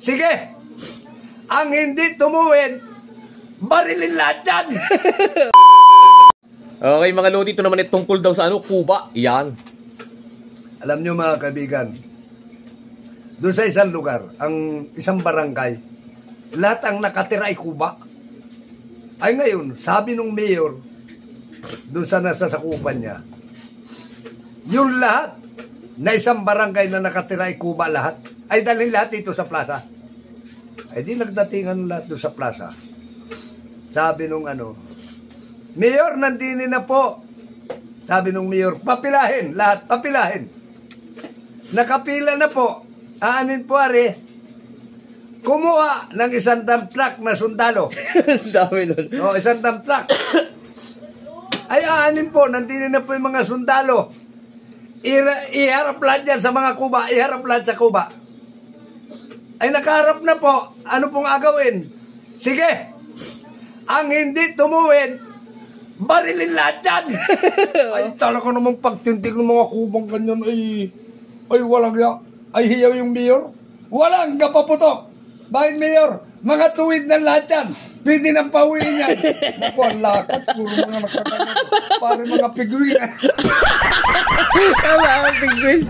Sige! Ang hindi tumuwid, barilin lahat yan! Okay mga lodi, ito naman tungkol daw sa Cuba. Yan. Alam nyo mga kaibigan, doon sa isang lugar, ang isang barangay, lahat ang nakatira ay Cuba. Ay ngayon, sabi nung mayor, doon sa nasasakupan niya, yung lahat na isang barangay na nakatira ay Cuba lahat, ay dalhin lahat dito sa plaza. Ay di nagdatingan lahat doon sa plaza. Sabi nung Mayor, nandini na po. Sabi nung mayor, papilahin, lahat, papilahin. Nakapila na po. Aanin po, are. Kumuha ng isang dump truck na sundalo. Dami nun. O, isang dump truck. Ay, aanin po, nandini na po yung mga sundalo. Iharap lahat yan sa mga Cuba, iharap lahat sa Cuba. Ay, nakaharap na po. Ano pong agawin? Sige, ang hindi tumuwid, barilin lahat yan. Ay, talaga namang pagtindig ng mga Kubang ganyan, ay walang ay hiyaw yung mayor. Walang kapaputok. Bakit mayor? Mga tuwid na lahat yan. Pwede nang pawiin yan. Naku, ang lakat. Puro mga nakakagat. Parang mga pigwin. Mga pigwin.